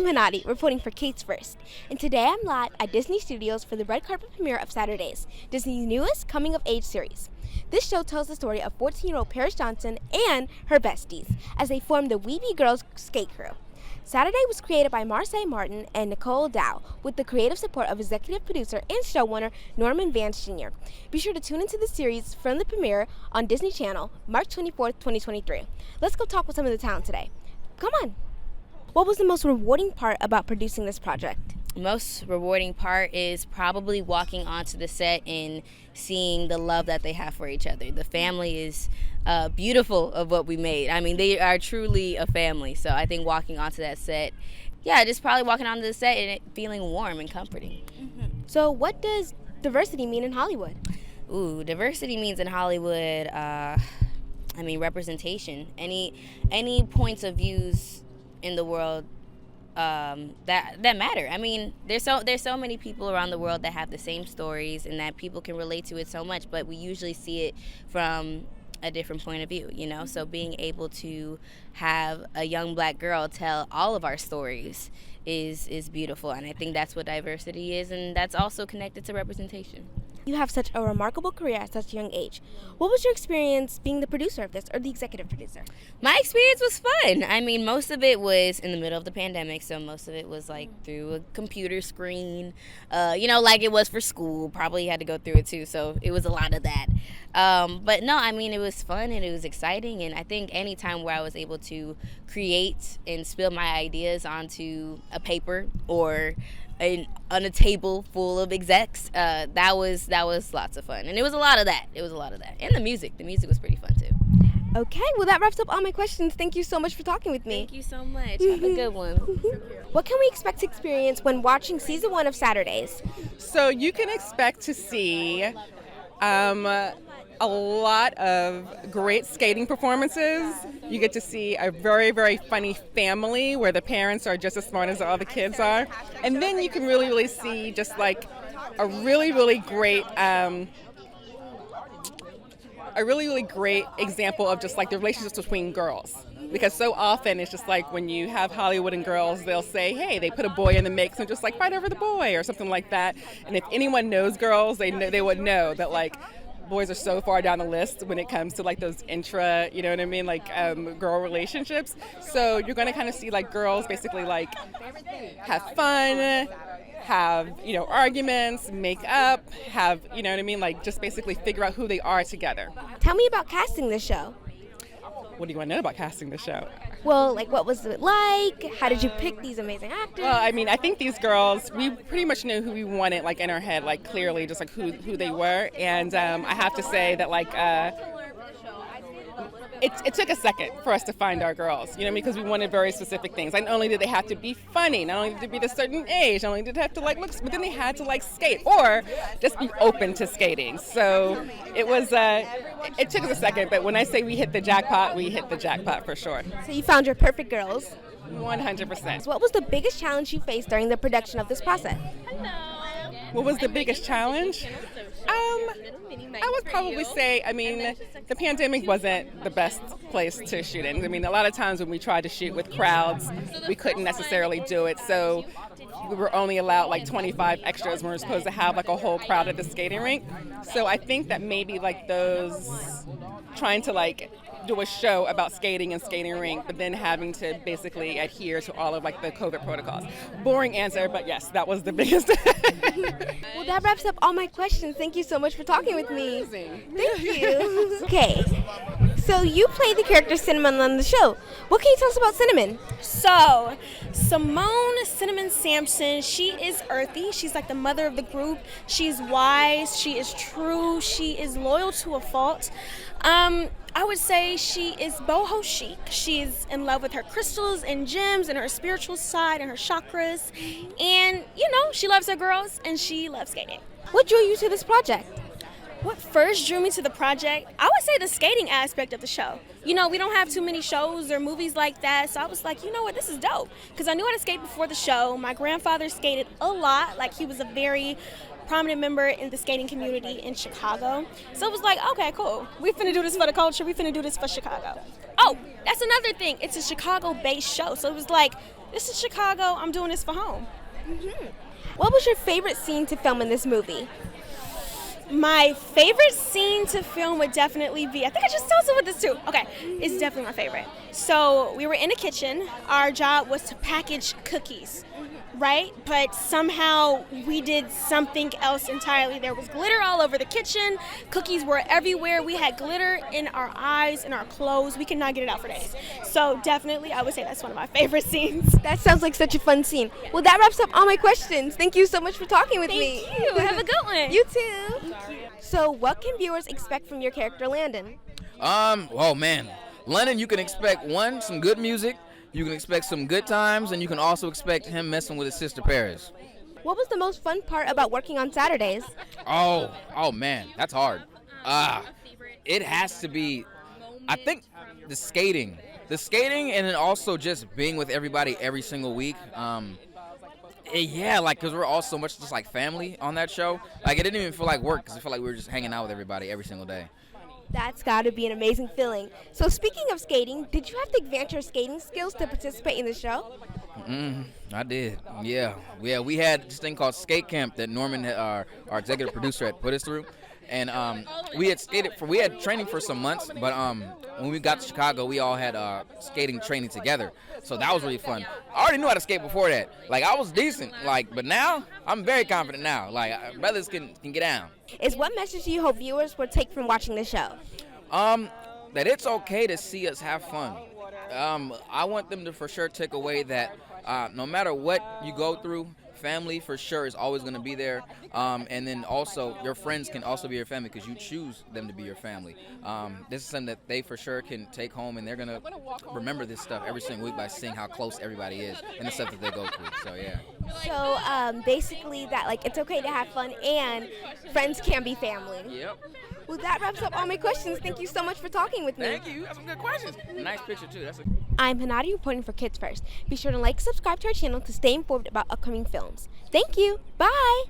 Hanadie, reporting for Kate's First, and today I'm live at Disney Studios for the red carpet premiere of Saturdays, Disney's newest coming-of-age series. This show tells the story of 14-year-old Paris Johnson and her besties as they form the We-B-Girlz skate crew. Saturday was created by Marsai and Nicole Dow with the creative support of executive producer and showrunner Norman Vance Jr. Be sure to tune into the series from the premiere on Disney Channel March 24th, 2023. Let's go talk with some of the talent today. Come on. What was the most rewarding part about producing this project? Most rewarding part is probably walking onto the set and seeing the love that they have for each other. The family is beautiful of what we made. I mean, they are truly a family. So I think walking onto that set, just probably walking onto the set and it feeling warm and comforting. Mm-hmm. So what does diversity mean in Hollywood? Diversity means in Hollywood, representation. Any points of views in the world that matter. I mean, there's so many people around the world that have the same stories and that people can relate to it so much, but we usually see it from a different point of view, you know? So being able to have a young black girl tell all of our stories is beautiful, and I think that's what diversity is, and that's also connected to representation. You have such a remarkable career at such a young age. What was your experience being the producer of this, or the executive producer? My experience was fun. I mean, most of it was in the middle of the pandemic, so most of it was like through a computer screen, like it was for school. Probably had to go through it too, so it was a lot of that. But no, I mean, it was fun and it was exciting, and I think any time where I was able to create and spill my ideas onto a paper or on a table full of execs, that was lots of fun, and it was a lot of that. And the music was pretty fun too. Okay, well that wraps up all my questions. Thank you so much for talking with me. Thank you so much. Have a good one. What can we expect to experience when watching season 1 of Saturdays? So you can expect to see a lot of great skating performances. You get to see a very, very funny family where the parents are just as smart as all the kids are. And then you can really, really see just like a really, really great example of just like the relationships between girls. Because so often it's just like when you have Hollywood and girls, they'll say, hey, they put a boy in the mix and just like fight over the boy or something like that. And if anyone knows girls, they would know that like boys are so far down the list when it comes to like those intra, you know what I mean, like girl relationships. So you're going to kind of see like girls basically like have fun, have, arguments, make up, have, you know what I mean, like just basically figure out who they are together. Tell me about casting this show. What do you want to know about casting the show? Well, like, what was it like? How did you pick these amazing actors? Well, I mean, I think these girls, we pretty much knew who we wanted, like, in our head, like, clearly, just, like, who they were. And I have to say that, like, it took a second for us to find our girls, because we wanted very specific things. Not only did they have to be funny, not only did they be a certain age, not only did they have to, like, look, but then they had to, like, skate or just be open to skating. So it was, it took us a second, but when I say we hit the jackpot for sure. So you found your perfect girls? 100%. So what was the biggest challenge you faced during the production of this process? What was the biggest challenge? I would probably say, the pandemic wasn't the best place to shoot in. I mean, a lot of times when we tried to shoot with crowds, we couldn't necessarily do it. So we were only allowed like 25 extras when we were supposed to have like a whole crowd at the skating rink. So I think that maybe like those trying to like do a show about skating and skating rink, but then having to basically adhere to all of like the COVID protocols. Boring answer, but yes, that was the biggest. Well, that wraps up all my questions. Thank you so much for talking with me. Amazing. Thank you. Okay, so you play the character Cinnamon on the show. What can you tell us about Cinnamon? So, Simone Cinnamon Samson, she is earthy. She's like the mother of the group. She's wise. She is true. She is loyal to a fault. I would say she is boho chic. She's in love with her crystals and gems and her spiritual side and her chakras. And, she loves her girls and she loves skating. What drew you to this project? What first drew me to the project? I would say the skating aspect of the show. We don't have too many shows or movies like that, so I was like, this is dope. Because I knew how to skate before the show. My grandfather skated a lot. Like, he was a very prominent member in the skating community in Chicago. So it was like, okay, cool. We finna do this for the culture. We finna do this for Chicago. Oh, that's another thing. It's a Chicago-based show. So it was like, this is Chicago. I'm doing this for home. What was your favorite scene to film in this movie? My favorite scene to film would definitely be, I think I just told someone this too. Okay, it's definitely my favorite. So we were in the kitchen. Our job was to package cookies, right? But somehow we did something else entirely. There was glitter all over the kitchen. Cookies were everywhere. We had glitter in our eyes, in our clothes. We could not get it out for days. So definitely, I would say that's one of my favorite scenes. That sounds like such a fun scene. Well, that wraps up all my questions. Thank you so much for talking with me. Thank you. Have a good one. You too. So, what can viewers expect from your character, Landon? Oh man, Landon, you can expect some good music. You can expect some good times, and you can also expect him messing with his sister Paris. What was the most fun part about working on Saturdays? Oh man, that's hard. It has to be, I think, the skating, and then also just being with everybody every single week. Yeah, like, because we're all so much just like family on that show. Like, it didn't even feel like work because it felt like we were just hanging out with everybody every single day. That's got to be an amazing feeling. So, speaking of skating, did you have to advance your skating skills to participate in the show? I did. Yeah. We had this thing called skate camp that Norman, our executive producer, had put us through, and we had training for some months. But when we got to Chicago, we all had skating training together, so that was really fun. I already knew how to skate before that. Like, I was decent. Like, but now I'm very confident now. Like, brothers can get down. What message do you hope viewers will take from watching the show? That it's okay to see us have fun. I want them to for sure take away that no matter what you go through, family for sure is always going to be there. And then also your friends can also be your family because you choose them to be your family. This is something that they for sure can take home, and they're going to remember this stuff every single week by seeing how close everybody is and the stuff that they go through. So, yeah. So, basically that, like, it's okay to have fun and friends can be family. Yep. Well, that wraps up all my questions. Thank you so much for talking with me. Thank you. That's some good questions. Nice picture, too. I'm Hanadie reporting for Kids First. Be sure to like, subscribe to our channel to stay informed about upcoming films. Thank you. Bye.